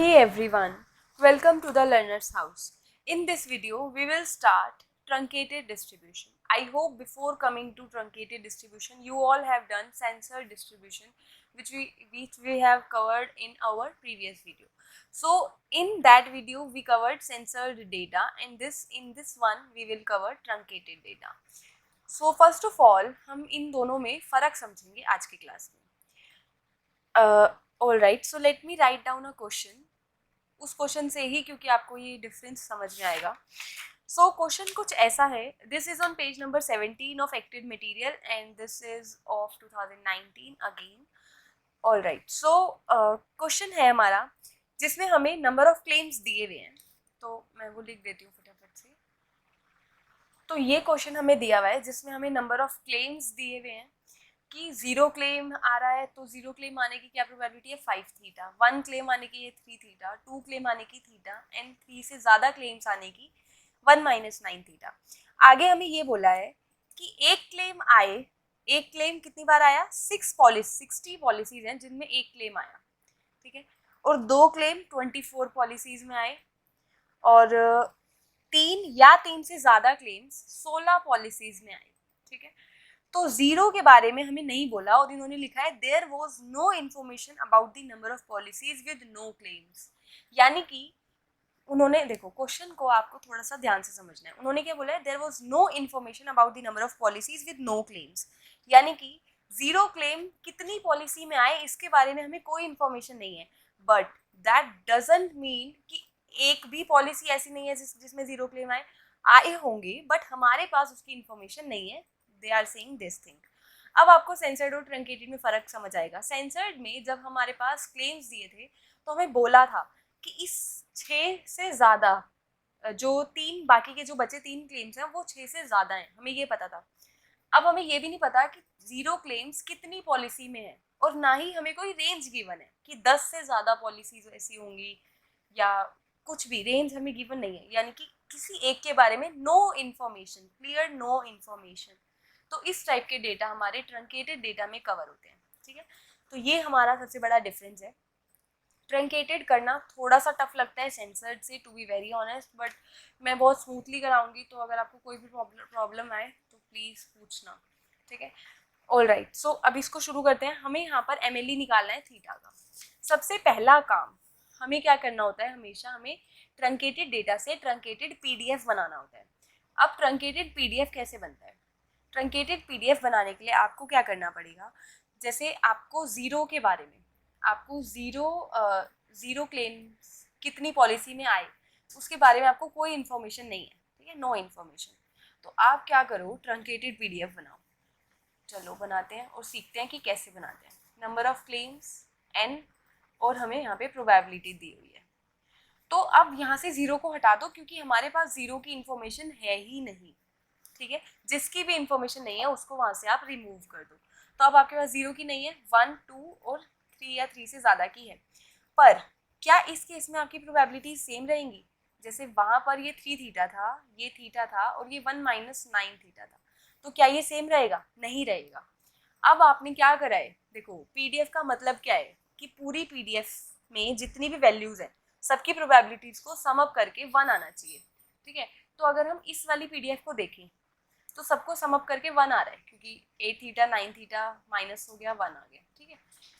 Hey everyone, welcome to the Learner's House. In this video, we will start truncated distribution. I hope before coming to truncated distribution, you all have done censored distribution, which we have covered in our previous video. So in that video, we covered censored data, and in this one we will cover truncated data. So first of all, हम इन दोनों में फर्क समझेंगे आज की class में. All right, so let me write down a question. उस question से ही क्योंकि आपको ये डिफरेंस समझ में आएगा. सो क्वेश्चन कुछ ऐसा है. This is on page number 17 of acted material and this is of 2019 again. All right, so question है हमारा जिसमें हमें नंबर ऑफ क्लेम्स दिए हुए हैं. तो मैं वो लिख देती हूँ फटाफट से. तो ये क्वेश्चन हमें दिया हुआ है जिसमें हमें नंबर ऑफ क्लेम्स दिए हुए हैं कि 0 क्लेम आ रहा है तो 0 क्लेम आने की क्या प्रोबेबिलिटी है 5 थीटा, 1 क्लेम आने की है 3 थीटा, 2 क्लेम आने की थीटा एंड 3 से ज़्यादा क्लेम्स आने की 1 माइनस 9 थीटा. आगे हमें ये बोला है कि एक क्लेम आए, एक क्लेम कितनी बार आया 60 पॉलिसीज हैं जिनमें एक क्लेम आया, ठीक है, और 2 क्लेम 24 पॉलिसीज में आए और 3 से ज़्यादा क्लेम्स 16 पॉलिसीज में आए, ठीक है. तो 0 के बारे में हमें नहीं बोला और इन्होंने लिखा है there was no information about the number of policies with no claims. यानी कि उन्होंने, देखो क्वेश्चन को आपको थोड़ा सा ध्यान से समझना है. उन्होंने क्या बोला है there was no information about the number of policies with no claims. यानी कि 0 क्लेम कितनी पॉलिसी में आए इसके बारे में हमें कोई इन्फॉर्मेशन नहीं है. बट दैट डजंट मीन कि एक भी पॉलिसी ऐसी नहीं है जिसमें 0 क्लेम आए होंगे बट हमारे पास उसकी इन्फॉर्मेशन नहीं है. They are saying this thing. अब आपको सेंसर्ड और ट्रंकेटेड में फ़र्क समझ आएगा. सेंसर्ड में जब हमारे पास क्लेम्स दिए थे तो हमें बोला था कि इस 6 से ज़्यादा जो बाकी के जो बचे 3 क्लेम्स हैं वो 6 से ज़्यादा हैं, हमें ये पता था. अब हमें ये भी नहीं पता कि 0 क्लेम्स कितनी पॉलिसी में है और ना ही हमें कोई रेंज गिवन है कि 10 से ज़्यादा पॉलिसीज ऐसी होंगी या कुछ भी रेंज हमें गिवन नहीं है. यानी कि किसी एक के बारे में no information, clear no information. तो इस टाइप के डेटा हमारे ट्रंकेटेड डेटा में कवर होते हैं, ठीक है. तो ये हमारा सबसे बड़ा डिफरेंस है. ट्रंकेटेड करना थोड़ा सा टफ लगता है सेंसर्ड से, to be very honest, but मैं बहुत स्मूथली कराऊंगी. तो अगर आपको कोई भी प्रॉब्लम आए तो प्लीज़ पूछना, ठीक है. ऑल राइट, सो अब इसको शुरू करते हैं. हमें यहाँ पर MLE निकालना है थीटा का. सबसे पहला काम हमें क्या करना होता है, हमेशा हमें ट्रंकेटेड डेटा से ट्रंकेटेड PDF बनाना होता है. अब ट्रंकेटेड PDF कैसे बनता है? ट्रंकेटेड PDF बनाने के लिए आपको क्या करना पड़ेगा, जैसे आपको 0 के बारे में, आपको ज़ीरो क्लेम्स कितनी पॉलिसी में आए उसके बारे में आपको कोई इन्फॉर्मेशन नहीं है, ठीक है, नो इन्फॉर्मेशन. तो आप क्या करो, ट्रंकेटेड PDF बनाओ. चलो बनाते हैं और सीखते हैं कि कैसे बनाते हैं. नंबर ऑफ क्लेम्स n और हमें यहाँ पे प्रोबेबिलिटी दी हुई है. तो अब यहाँ से 0 को हटा दो क्योंकि हमारे पास 0 की इन्फॉर्मेशन है ही नहीं, ठीक है. जिसकी भी इंफॉर्मेशन नहीं है उसको वहां से आप रिमूव कर दो. तो अब आपके पास 0 की नहीं है, 1, 2 और 3 या 3 से ज़्यादा की है. पर क्या इस केस में आपकी प्रोबेबिलिटी सेम रहेंगी? जैसे वहां पर ये 3 थीटा था, ये थीटा था और ये 1 माइनस 9 थीटा था. तो क्या ये सेम रहेगा? नहीं रहेगा. अब आपने क्या करा है, देखो PDF का मतलब क्या है कि पूरी PDF में जितनी भी वैल्यूज है सबकी प्रोबेबिलिटीज को सम अप करके 1 आना चाहिए, ठीक है. तो अगर हम इस वाली PDF को देखें तो सबको सम अप करके 1 आ रहा है क्योंकि 8 थीटा 9 थीटा माइनस हो गया 1 आ गया, ठीक है.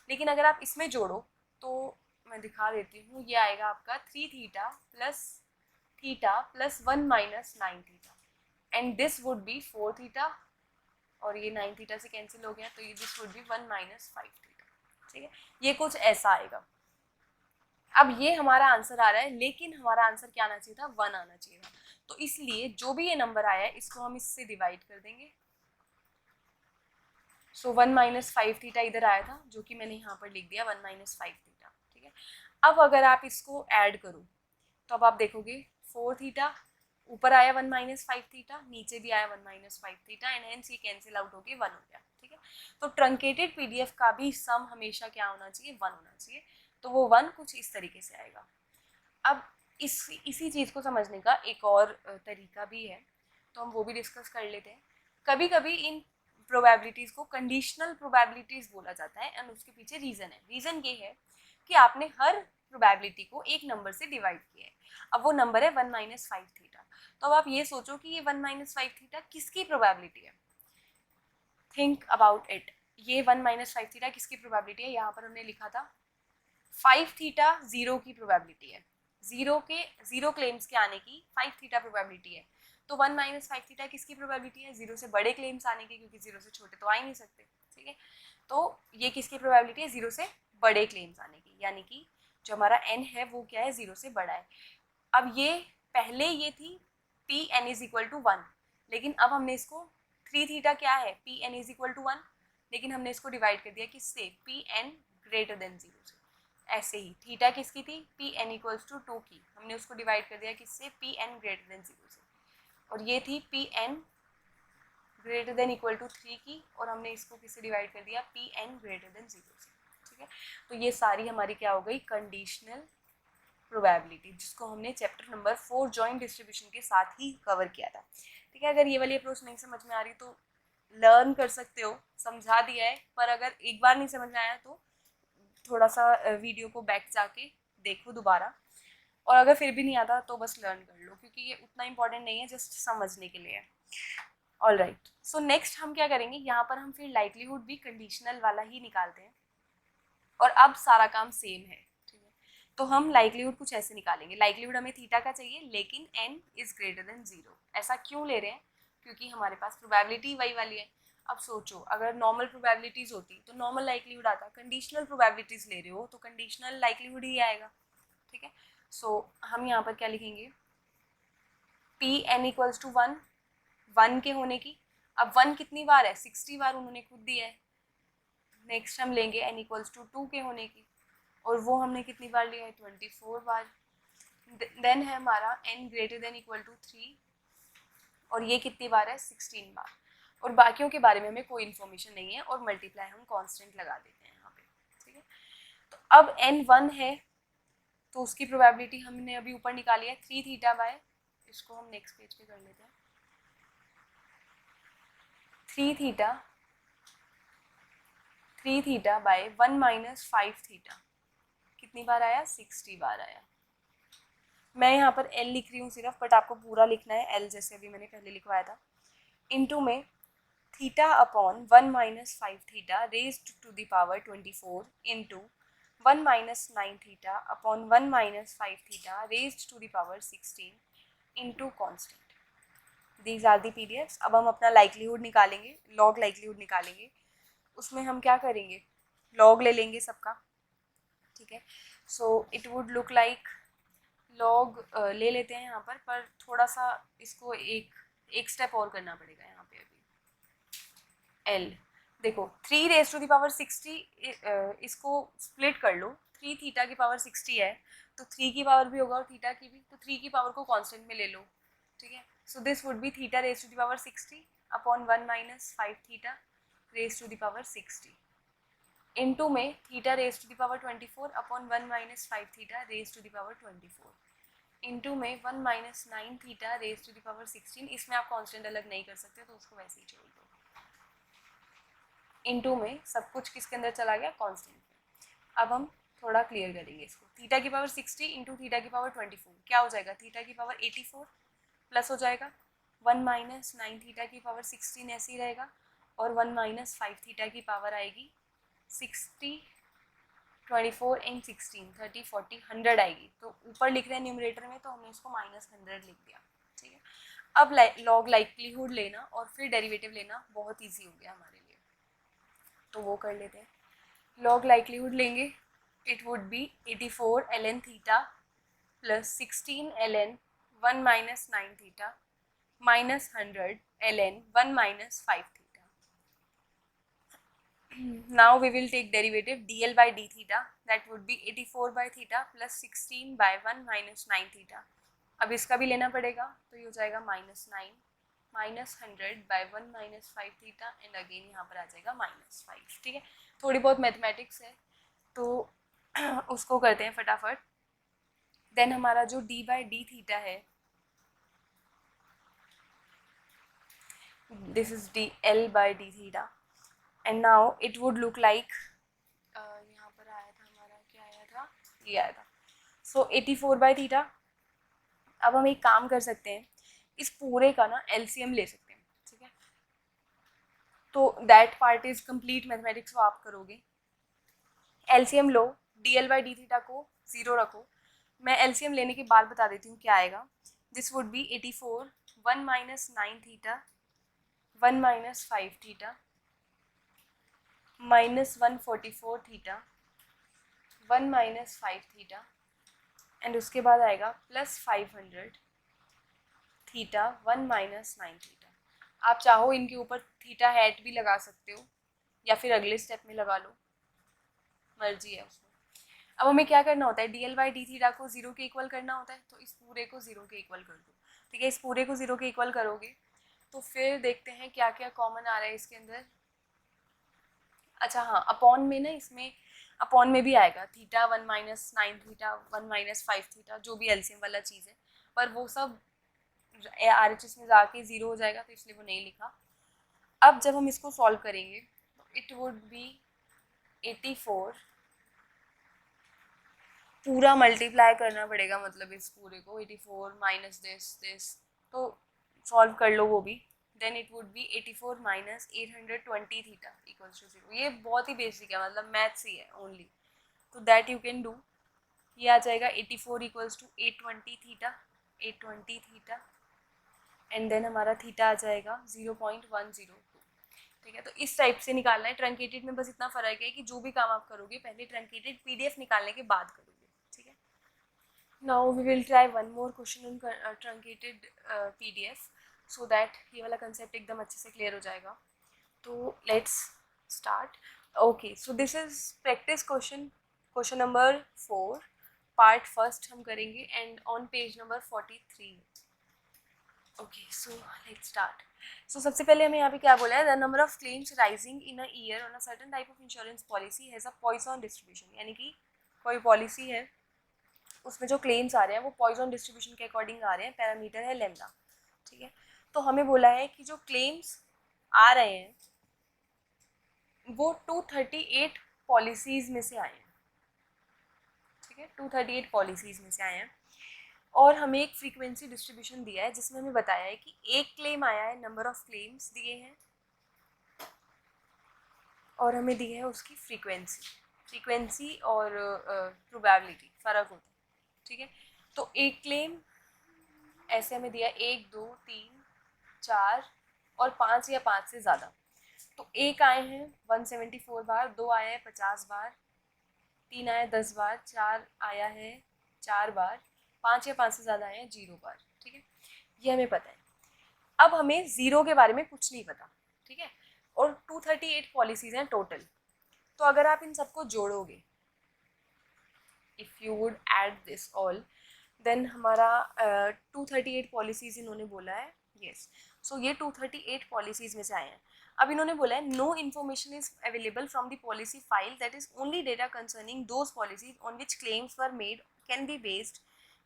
लेकिन अगर आप इसमें जोड़ो तो मैं दिखा देती हूँ, ये आएगा आपका 3 theta plus 1 minus 9 theta and this would B 4 theta और ये 9 थीटा से कैंसिल हो गया तो ये this would B 1 minus 5 theta, ठीक है. ये कुछ ऐसा आएगा. अब ये हमारा आंसर आ रहा है लेकिन हमारा आंसर क्या आना चाहिए था, 1 आना चाहिए था. तो इसलिए जो भी ये नंबर आया है इसको हम इससे डिवाइड कर देंगे. सो 1 माइनस 5 थीटा इधर आया था जो कि मैंने यहाँ पर लिख दिया 1 माइनस 5 थीटा, ठीक है. अब अगर आप इसको ऐड करो तो अब आप देखोगे 4 थीटा ऊपर आया 1 माइनस 5 थीटा, नीचे भी आया 1 माइनस 5 थीटा एंड हेंस ये कैंसिल आउट होके 1 हो गया, ठीक है. तो ट्रंकेटेड PDF का भी सम हमेशा क्या होना चाहिए, 1 होना चाहिए. तो वो 1 कुछ इस तरीके से आएगा. अब इसी चीज़ को समझने का एक और तरीका भी है तो हम वो भी डिस्कस कर लेते हैं. कभी कभी इन प्रोबेबिलिटीज़ को कंडीशनल प्रोबेबिलिटीज़ बोला जाता है एंड उसके पीछे रीज़न है. रीज़न ये है कि आपने हर प्रोबेबिलिटी को एक नंबर से डिवाइड किया है। अब वो नंबर है 1 माइनस 5 थीटा। तो अब आप ये सोचो कि ये 1 माइनस 5 थीटा किसकी प्रोबेबिलिटी है। Think about it. ये 1 माइनस 5 थीटा किसकी प्रोबेबिलिटी है। यहाँ पर हमने लिखा था 5 थीटा 0 की प्रोबेबिलिटी है। जीरो क्लेम्स के आने की 5 थीटा प्रोबेबिलिटी है। तो 1 माइनस 5 थीटा किसकी प्रोबेबिलिटी है। 0 से बड़े क्लेम्स आने की, क्योंकि 0 से छोटे तो आ ही नहीं सकते। ठीक है, तो ये किसकी प्रोबेबिलिटी है। 0 से बड़े क्लेम्स आने की, यानी कि जो हमारा n है वो क्या है, 0 से बड़ा है। अब ये पहले ये थी P N is equal to 1, लेकिन अब हमने इसको 3 थीटा क्या है, P N is equal to 1, लेकिन हमने इसको डिवाइड कर दिया किससे, पी एन ग्रेटर देन 0 से। ऐसे ही थीटा किसकी थी, पी एन इक्वल्स टू 2 की, हमने उसको डिवाइड कर दिया किससे, पी एन ग्रेटर देन 0 से। और ये थी P N greater than equal to 3 की, और हमने इसको किससे डिवाइड कर दिया, पी एन ग्रेटर देन 0 से। ठीक है, तो ये सारी हमारी क्या हो गई, कंडीशनल प्रोबेबिलिटी, जिसको हमने चैप्टर नंबर 4 जॉइंट डिस्ट्रीब्यूशन के साथ ही कवर किया था। ठीक है, अगर ये वाली अप्रोच नहीं समझ में आ रही तो लर्न कर सकते हो, समझा दिया है, पर अगर एक बार नहीं समझ में आया तो थोड़ा सा वीडियो को बैक जाके देखो दोबारा, और अगर फिर भी नहीं आता तो बस लर्न कर लो, क्योंकि ये उतना इंपॉर्टेंट नहीं है, जस्ट समझने के लिए है। ऑल राइट, सो नेक्स्ट हम क्या करेंगे, यहाँ पर हम फिर लाइक्लीहुड भी कंडीशनल वाला ही निकालते हैं, और अब सारा काम सेम है। ठीक है, तो हम लाइक्लीहुड कुछ ऐसे निकालेंगे। लाइक्लीहुड हमें थीटा का चाहिए, लेकिन n इज ग्रेटर देन 0। ऐसा क्यों ले रहे हैं, क्योंकि हमारे पास प्रोबेबिलिटी वही वाली है। अब सोचो, अगर नॉर्मल प्रोबेबिलिटीज होती तो नॉर्मल लाइक्लीहुड आता, कंडीशनल प्रोबेबिलिटीज ले रहे हो तो कंडीशनल लाइक्लीहुड ही आएगा। ठीक है, सो हम यहाँ पर क्या लिखेंगे, पी एन इक्वल्स टू 1, 1 के होने की। अब 1 कितनी बार है, 60 बार उन्होंने खुद दिया है। नेक्स्ट हम लेंगे n इक्वल्स टू 2 के होने की, और वो हमने कितनी बार लिया है, 24 बार। देन है हमारा n greater than equal to 3, और ये कितनी बार है, 16 बार। और बाकियों के बारे में हमें कोई इन्फॉर्मेशन नहीं है, और मल्टीप्लाई हम कांस्टेंट लगा देते हैं यहाँ पे। ठीक है, तो अब n 1 है तो उसकी प्रोबेबिलिटी हमने अभी ऊपर निकाली है 3 थीटा बाय, इसको हम नेक्स्ट पेज पे कर लेते हैं, 3 थीटा बाय 1 माइनस 5 थीटा, कितनी बार आया, 60 बार आया। मैं यहाँ पर L लिख रही हूँ सिर्फ, बट आपको पूरा लिखना है L, जैसे अभी मैंने पहले लिखवाया था। इनटू में theta upon 1 minus 5 theta raised to the power 24 into 1 minus 9 theta upon 1 minus 5 theta raised to the power 16 into constant. These are the PDFs. अब हम अपना लाइक्लीहुड निकालेंगे, लॉग लाइक्लीहुड निकालेंगे। उसमें हम क्या करेंगे, लॉग ले लेंगे सबका। ठीक है, so it would look like, log ले लेते हैं यहाँ पर थोड़ा सा इसको एक स्टेप और करना पड़ेगा यहाँ पे अभी। L देखो 3 रेज टू द पावर 60, इसको स्प्लिट कर लो, 3 थीटा की पावर 60 है तो 3 की पावर भी होगा और थीटा की भी, तो 3 की पावर को कांस्टेंट में ले लो। ठीक है, so this would be theta raise to the power 60 upon 1 minus 5 theta raise to the power 60 into में theta raise to the power 24 upon 1 minus 5 theta raise to the power 24 into में 1 minus 9 theta raise to the power 16। इसमें आप constant अलग नहीं कर सकते तो उसको वैसे ही छोड़ दो। इनटू में सब कुछ किसके अंदर चला गया, कांस्टेंट में। अब हम थोड़ा क्लियर करेंगे इसको, थीटा की पावर 60 इंटू थीटा की पावर 24 क्या हो जाएगा, थीटा की पावर 84 प्लस हो जाएगा 1 माइनस 9 थीटा की पावर 16 ऐसे ही रहेगा, और 1 माइनस 5 थीटा की पावर आएगी 60, 24 एंड 16, 30, 40, 100 आएगी। तो ऊपर लिख रहे हैं न्यूमरेटर में तो हमने इसको माइनस 100 लिख दिया। ठीक है, अब लॉग लाइक्लीहुड लेना और फिर डेरिवेटिव लेना बहुत इजी हो गया हमारे लिए, तो वो कर लेते हैं। लॉग लाइक्लीहुड लेंगे, it would be 84 ln theta plus 16 ln 1 minus 9 theta minus 100 ln 1 minus 5 theta. Now we will take derivative dl by d theta, that would be 84 by theta plus 16 by 1 minus 9 theta। अब इसका भी लेना पड़ेगा तो ये हो जाएगा minus 9 minus 100 by 1 minus 5 theta and again यहाँ पर आ जाएगा माइनस 5। ठीक है, थोड़ी बहुत मैथमेटिक्स है तो उसको करते हैं फटाफट। देन हमारा जो d बाई डी थीटा है, this is D L by D theta, and now it would look like, यहाँ पर आया था हमारा, क्या आया था, ये आया था सो 84 बाई थीटा। अब हम एक काम कर सकते हैं, इस पूरे का ना एलसीएम ले सकते हैं, ठीक है। तो that part is complete mathematics, वो आप करोगे। LCM low, D L by D theta को 0 रखो। मैं एलसीएम लेने के बाद बता देती हूँ क्या आएगा। This would be 84, 1 minus 9 theta, 1 minus 5 theta, minus 144 theta, 1 minus 5 theta, and उसके बाद आएगा प्लस 500 थीटा, 1 माइनस 9 थीटा। आप चाहो इनके ऊपर थीटा हैट भी लगा सकते हो या फिर अगले स्टेप में लगा लो, मर्जी है उसमें। अब हमें क्या करना होता है, D L by D theta को 0 के इक्वल करना होता है, तो इस पूरे को 0 के इक्वल कर दो, ठीक है। इस पूरे को 0 के इक्वल करोगे तो फिर देखते हैं क्या क्या कॉमन आ रहा है इसके अंदर। अच्छा हाँ, अपॉन में ना, इसमें अपॉन में भी आएगा theta 1 minus 9 theta, 1 minus 5 theta, जो भी एलसीएम वाला चीज़ है, पर वो सब आर एच एस में जाके 0 हो जाएगा, तो इसलिए वो नहीं लिखा। अब जब हम इसको सॉल्व करेंगे तो इट वुड बी 84, पूरा मल्टीप्लाई करना पड़ेगा, मतलब इस पूरे को 84 माइनस दिस, तो सॉल्व कर लो वो भी। Then it would be 84 minus 820 theta equals to 0। ये बहुत ही बेसिक है, मतलब मैथ्स ही है ओनली, तो दैट यू कैन डू। ये आ जाएगा 84 equals to 820 theta, 820 theta, and then हमारा थीटा आ जाएगा 0.102, ठीक है। तो इस टाइप से निकालना है। ट्रंकेटेड में बस इतना फर्क है कि जो भी काम आप करोगे पहले ट्रंकेटेड पीडीएफ निकालने के बाद करोगे, ठीक है। Now we will try one more question in truncated PDF, so that ये वाला कंसेप्ट एकदम अच्छे से क्लियर हो जाएगा। तो let's start. Okay, so this is practice question, question number 4, part first हम करेंगे, and on page number 43। Okay, so let's start. So सबसे पहले हमें यहाँ पे क्या बोला है, the number of claims rising in a year on a certain type of insurance policy has a Poisson distribution, यानी कि कोई पॉलिसी है उसमें जो क्लेम्स आ रहे हैं वो पॉइसन डिस्ट्रीब्यूशन के अकॉर्डिंग आ रहे हैं, पैरामीटर है लेमडा, ठीक है। तो हमें बोला है कि जो क्लेम्स आ रहे हैं वो 238 पॉलिसीज़ में से आए हैं, ठीक है, 238 पॉलिसीज़ में से आए हैं। और हमें एक फ्रीक्वेंसी डिस्ट्रीब्यूशन दिया है जिसमें हमें बताया है कि एक क्लेम आया है, नंबर ऑफ क्लेम्स दिए हैं, और हमें दी है उसकी फ्रीक्वेंसी और प्रोबेबिलिटी फ़र्क होता है, ठीक है। तो एक क्लेम ऐसे हमें दिया 1 2 3 4 और 5 या 5 से ज़्यादा। तो एक आए हैं 174 बार, 2 आए हैं 50 बार, 3 आए 10 बार, 4 आया है 4 बार, 5 या 5 से ज़्यादा आए हैं 0 बार, ठीक है। ये हमें पता है। अब हमें 0 के बारे में कुछ नहीं पता, ठीक है। और 238 पॉलिसीज़ हैं टोटल। तो अगर आप इन सबको जोड़ोगे, if you would add this all, then हमारा 238 पॉलिसीज़ इन्होंने बोला है, यस। सो ये 238 पॉलिसीज़ में से आए हैं। अब इन्होंने बोला है no information is available from the policy file, that is only data concerning those policies on which claims were made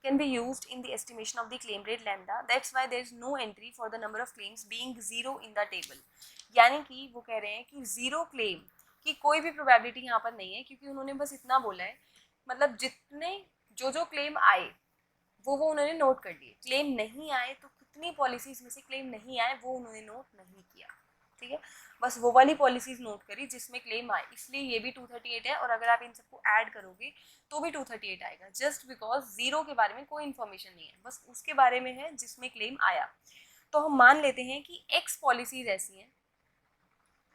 can be used in the estimation of the claim rate lambda. That's why there is no entry for the number of claims being 0 in the table. यानी कि वो कह रहे हैं कि 0 claim की कोई भी प्रोबेबिलिटी यहाँ पर नहीं है, क्योंकि उन्होंने बस इतना बोला है, मतलब जितने जो क्लेम आए वो उन्होंने नोट कर लिए। क्लेम नहीं आए तो कितनी पॉलिसीज में से क्लेम नहीं आए वो उन्होंने नोट नहीं किया, ठीक है। बस वो वाली पॉलिसीज नोट करी जिसमें क्लेम आए, इसलिए ये भी 238 है। और अगर आप इन सबको ऐड करोगे तो भी 238 आएगा, जस्ट बिकॉज 0 के बारे में कोई इन्फॉर्मेशन नहीं है, बस उसके बारे में है जिसमें क्लेम आया। तो हम मान लेते हैं कि एक्स पॉलिसीज ऐसी हैं,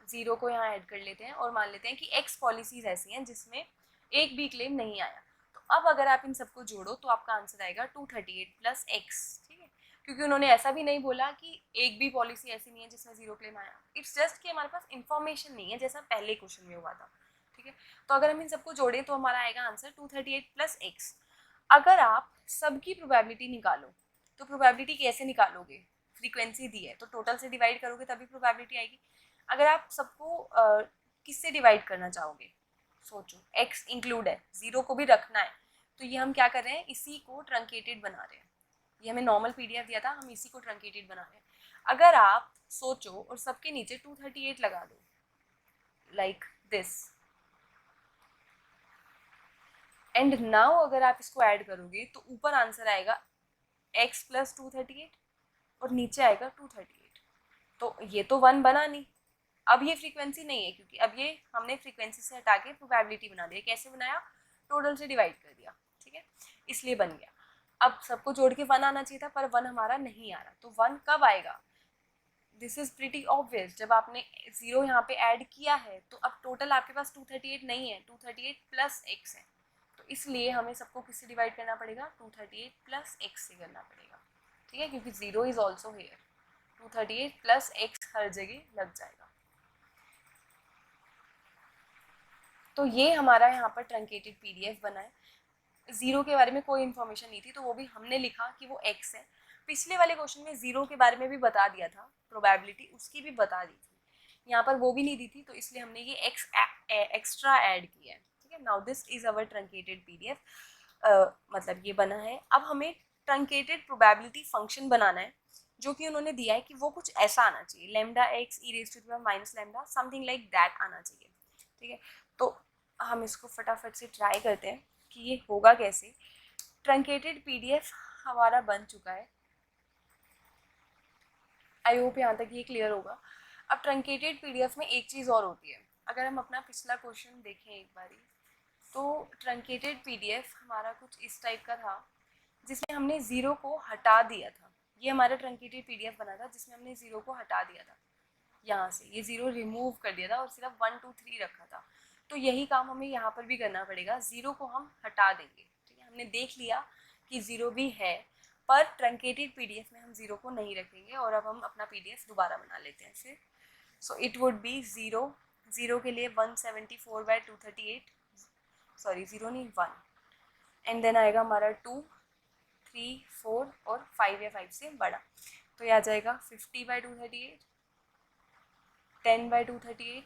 0 को यहाँ ऐड कर लेते हैं और मान लेते हैं कि एक्स पॉलिसीज ऐसी हैं जिसमें एक भी क्लेम नहीं आया। तो अब अगर आप इन सबको जोड़ो तो आपका आंसर आएगा 238 प्लस एक्स, ठीक है। क्योंकि उन्होंने ऐसा भी नहीं बोला कि एक भी पॉलिसी ऐसी नहीं है जिसमें 0 क्लेम आया, इट्स जस्ट कि हमारे पास इन्फॉर्मेशन नहीं है, जैसा पहले क्वेश्चन में हुआ था, ठीक है। तो अगर हम इन सबको जोड़ें तो हमारा आएगा आंसर 238 प्लस एक्स। अगर आप सबकी प्रोबेबिलिटी निकालो तो प्रोबेबिलिटी कैसे निकालोगे, फ्रीक्वेंसी दी है तो टोटल से डिवाइड करोगे तभी प्रोबेबिलिटी आएगी। अगर आप सबको किससे डिवाइड करना चाहोगे, सोचो, x इंक्लूड है, 0 को भी रखना है, तो ये हम क्या कर रहे हैं, इसी को ट्रंकेटेड बना रहे हैं। ये हमें नॉर्मल पीडीएफ दिया था, हम इसी को ट्रंकेटेड बना रहे हैं। अगर आप सोचो और सबके नीचे 238 लगा दो, लाइक दिस, एंड नाउ अगर आप इसको ऐड करोगे तो ऊपर आंसर आएगा x प्लस 238 और नीचे आएगा 238। तो ये तो 1 बना नहीं, अब ये फ्रीक्वेंसी नहीं है क्योंकि अब ये हमने फ्रीक्वेंसी से हटा के प्रोबेबिलिटी बना दिया। कैसे बनाया? टोटल से डिवाइड कर दिया, ठीक है, इसलिए बन गया। अब सबको जोड़ के 1 आना चाहिए था, पर 1 हमारा नहीं आ रहा। तो 1 कब आएगा? दिस इज प्रीटी ऑब्वियस, जब आपने 0 यहाँ पे ऐड किया है तो अब टोटल आपके पास 238 नहीं है, 238 प्लस x है। तो इसलिए हमें सबको किससे डिवाइड करना पड़ेगा? 238 प्लस x से करना पड़ेगा, ठीक है, क्योंकि 0 is also here. 238 plus x हर जगह लग जाएगा। तो ये हमारा यहाँ पर ट्रंकेटेड PDF बना है। 0 के बारे में कोई इन्फॉर्मेशन नहीं थी, तो वो भी हमने लिखा कि वो x है। पिछले वाले क्वेश्चन में 0 के बारे में भी बता दिया था, प्रोबेबिलिटी उसकी भी बता दी थी। यहाँ पर वो भी नहीं दी थी, तो इसलिए हमने ये x एक्स्ट्रा ऐड किया है, ठीक है। Now this is our truncated PDF, मतलब ये बना है। अब हमें ट्रंकेटेड प्रोबेबिलिटी फंक्शन बनाना है, जो कि उन्होंने दिया है कि वो कुछ ऐसा आना चाहिए, lambda x e raise to the power minus lambda, something like that आना चाहिए, ठीक है। तो हम इसको फटाफट से ट्राई करते हैं कि ये होगा कैसे। ट्रंकेटेड PDF हमारा बन चुका है, आई होप यहाँ तक ये क्लियर होगा। अब ट्रंकेटेड PDF में एक चीज़ और होती है, अगर हम अपना पिछला क्वेश्चन देखें एक बारी, तो ट्रंकेटेड PDF हमारा कुछ इस टाइप का था, जिसमें हमने 0 को हटा दिया था। ये हमारा ट्रंकेटेड PDF बना था जिसमें हमने 0 को हटा दिया था, यहाँ से ये 0 रिमूव कर दिया था और सिर्फ 1 2 3 रखा था। तो यही काम हमें यहाँ पर भी करना पड़ेगा, 0 को हम हटा देंगे, ठीक है। हमने देख लिया कि 0 भी है, पर ट्रंकेटेड PDF में हम 0 को नहीं रखेंगे। और अब हम अपना PDF दोबारा बना लेते हैं फिर। सो इट वुड बी 0 के लिए 174/238, सॉरी 0 नहीं 1, एंड देन आएगा हमारा 2 3 4 और 5 या 5 से बड़ा, तो ये आ जाएगा 50/238, 10/238,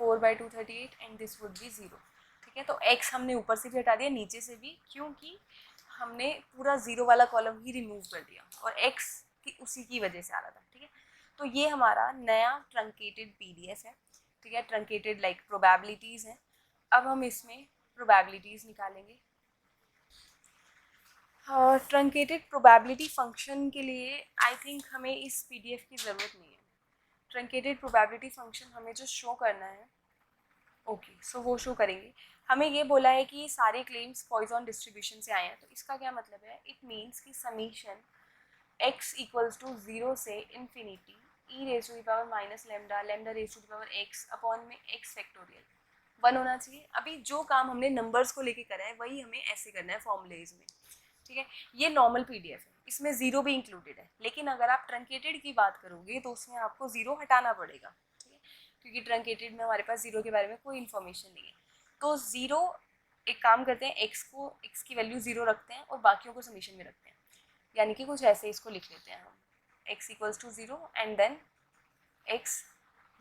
4/238 एंड दिस वुड बी 0, ठीक है। तो x हमने ऊपर से भी हटा दिया, नीचे से भी, क्योंकि हमने पूरा 0 वाला कॉलम ही रिमूव कर दिया और x की उसी की वजह से आ रहा था, ठीक है। तो ये हमारा नया ट्रंकेटेड PDF है, ठीक है, ट्रंकेटेड लाइक प्रोबेबिलिटीज़ हैं। अब हम इसमें प्रोबेबिलिटीज़ निकालेंगे। ट्रंकेटेड प्रोबेबिलिटी फंक्शन के लिए आई थिंक हमें इस PDF की ज़रूरत नहीं है। ट्रंकेटेड प्रोबेबिलिटी फंक्शन हमें जो शो करना है, ओके, सो वो शो करेंगे। हमें ये बोला है कि ये सारे क्लेम्स पॉइजन डिस्ट्रीब्यूशन से आए हैं, तो इसका क्या मतलब है? इट मीन्स कि समीशन x इक्वल्स टू 0 से infinity e raise to the power minus lambda lambda raise to the power x upon में x फैक्टोरियल 1 होना चाहिए। अभी जो काम हमने नंबर्स को लेके करा है वही हमें ऐसे करना है फॉर्मूलेज में, ठीक है। ये नॉर्मल PDF है, इसमें 0 भी इंक्लूडेड है, लेकिन अगर आप ट्रंकेटेड की बात करोगे तो उसमें आपको 0 हटाना पड़ेगा, ठीक है, क्योंकि ट्रंकेटेड में हमारे पास 0 के बारे में कोई इन्फॉर्मेशन नहीं है। तो 0, एक काम करते हैं, x की वैल्यू 0 रखते हैं और बाकियों को समीशन में रखते हैं, यानी कि कुछ ऐसे इसको लिख लेते हैं हम, x equals to 0 and then x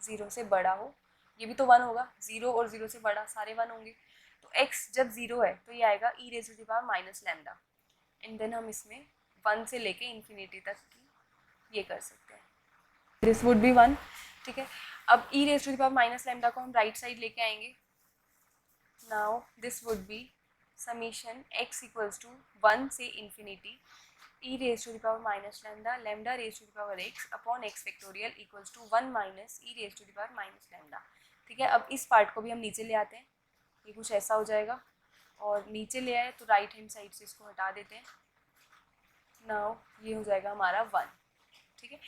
0 से बड़ा हो, ये भी तो 1 होगा, 0 और 0 से बड़ा सारे 1 होंगे। तो x जब 0 है तो ये आएगा e raise to the power minus lambda, and then हम इसमें 1 से लेके इन्फिनिटी तक की ये कर सकते हैं, दिस वुड बी 1, ठीक है। अब e raise to the power minus lambda को हम राइट साइड लेके आएंगे। Now this would be summation x equals to 1 से infinity e raise to the power minus lambda lambda raise to the power x upon x factorial equals to 1 minus e raise to the power minus lambda, ठीक है। अब इस part को भी हम नीचे ले आते हैं, ये कुछ ऐसा हो जाएगा, और नीचे ले आए तो राइट हैंड साइड से इसको हटा देते हैं। नाउ ये हो जाएगा हमारा 1, ठीक है।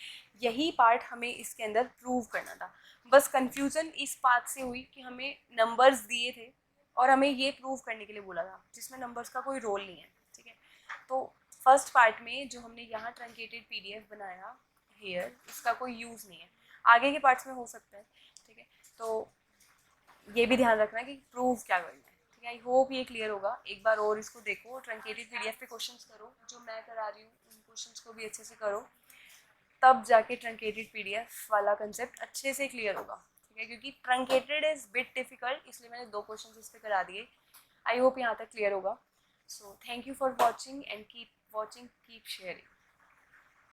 यही पार्ट हमें इसके अंदर प्रूव करना था। बस कंफ्यूजन इस बात से हुई कि हमें नंबर्स दिए थे और हमें ये प्रूव करने के लिए बोला था, जिसमें नंबर्स का कोई रोल नहीं है, ठीक है। तो फर्स्ट पार्ट में जो हमने यहाँ ट्रंकेटेड PDF बनाया हेयर, इसका कोई यूज़ नहीं है, आगे के पार्ट्स में हो सकता है, ठीक है। तो ये भी ध्यान रखना कि प्रूव क्या करना है, ठीक है। आई होप ये क्लियर होगा। एक बार और इसको देखो, ट्रंकेटेड PDF पे क्वेश्चंस करो, जो मैं करा रही हूँ उन क्वेश्चंस को भी अच्छे से करो, तब जाके ट्रंकेटेड PDF वाला कंसेप्ट अच्छे से क्लियर होगा, ठीक है। क्योंकि ट्रंकेटेड इज बिट डिफिकल्ट, इसलिए मैंने 2 क्वेश्चन इस पर करा दिए। आई होप यहाँ तक क्लियर होगा। So thank you for watching and keep watching, keep sharing.